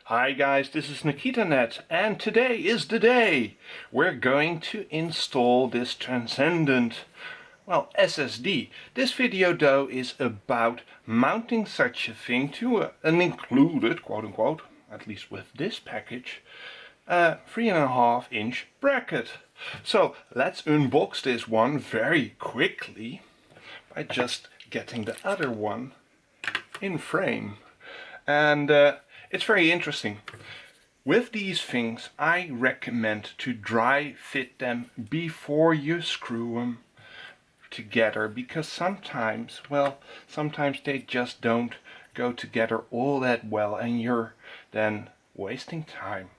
Hi guys, this is NikitaNet, and today is the day we're going to install this Transcend SSD. This video though is about mounting such a thing to an included, quote unquote, at least with this package, 3.5-inch bracket. So let's unbox this one very quickly by just getting the other one in frame. And it's very interesting. With these things, I recommend to dry fit them before you screw them together, because sometimes they just don't go together all that well and you're then wasting time.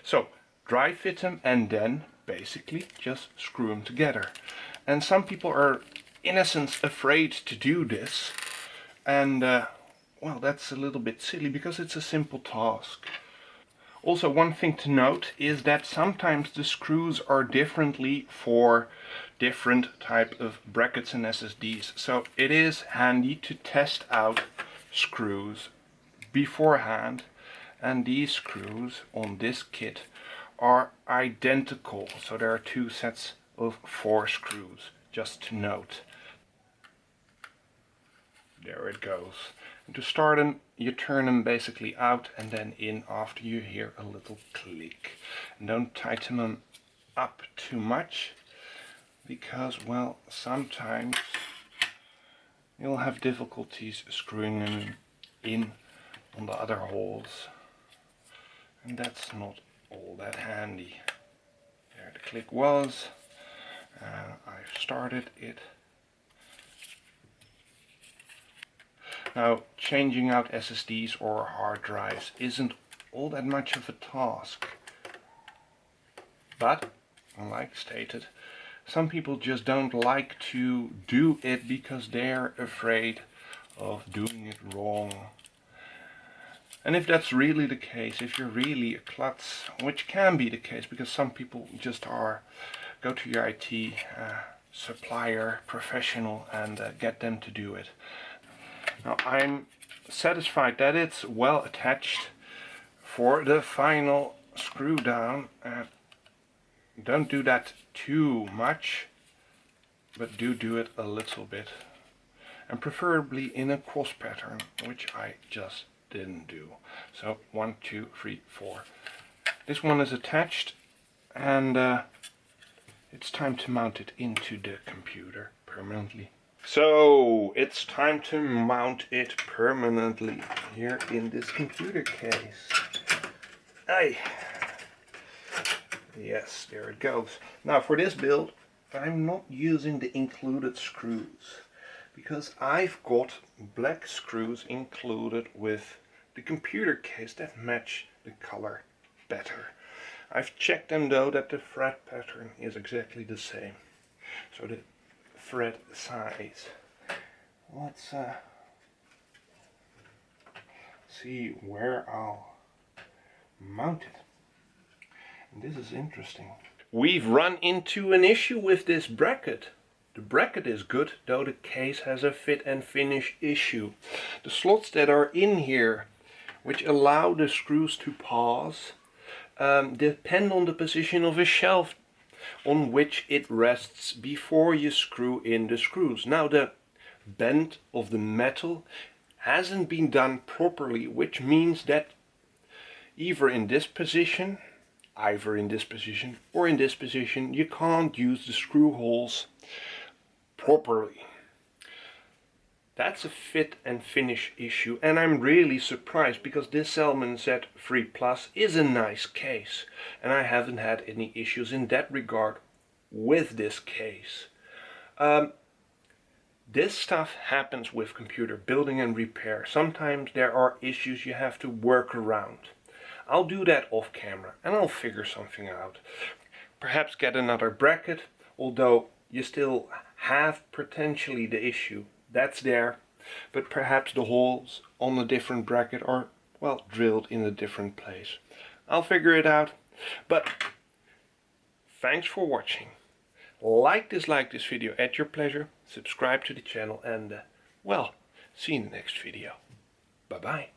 So dry fit them and then basically just screw them together. And some people are in essence afraid to do this, and well, that's a little bit silly because it's a simple task. Also, one thing to note is that sometimes the screws are differently for different type of brackets and SSDs. So it is handy to test out screws beforehand. And these screws on this kit are identical. So there are 2 sets of 4 screws, just to note. There it goes. And to start them, you turn them basically out and then in after you hear a little click. And don't tighten them up too much, because, well, sometimes you'll have difficulties screwing them in on the other holes. And that's not all that handy. There the click was. I've started it. Now, changing out SSDs or hard drives isn't all that much of a task. But, like stated, some people just don't like to do it because they're afraid of doing it wrong. And if that's really the case, if you're really a klutz, which can be the case because some people just go to your IT supplier, professional, and get them to do it. Now, I'm satisfied that it's well attached for the final screw down. Don't do that too much, but do it a little bit, and preferably in a cross pattern, which I just didn't do. So 1, 2, 3, 4. This one is attached, and it's time to mount it into the computer permanently. So it's time to mount it permanently here in this computer case. Aye. Yes, there it goes. Now for this build, I'm not using the included screws, because I've got black screws included with the computer case that match the color better. I've checked them though that the thread pattern is exactly the same. So the thread size. Let's see where I'll mount it. And this is interesting. We've run into an issue with this bracket. The bracket is good, though the case has a fit and finish issue. The slots that are in here, which allow the screws to pass, depend on the position of a shelf on which it rests before you screw in the screws. Now, the bend of the metal hasn't been done properly, which means that either in this position or in this position, you can't use the screw holes properly. That's a fit and finish issue, and I'm really surprised because this Zalman Z3 Plus is a nice case, and I haven't had any issues in that regard with this case. This stuff happens with computer building and repair. Sometimes there are issues you have to work around. I'll do that off camera and I'll figure something out. Perhaps get another bracket, although you still have potentially the issue that's there, but perhaps the holes on a different bracket are, well, drilled in a different place. I'll figure it out. But thanks for watching. Like this video at your pleasure. Subscribe to the channel, and well, see you in the next video. Bye bye.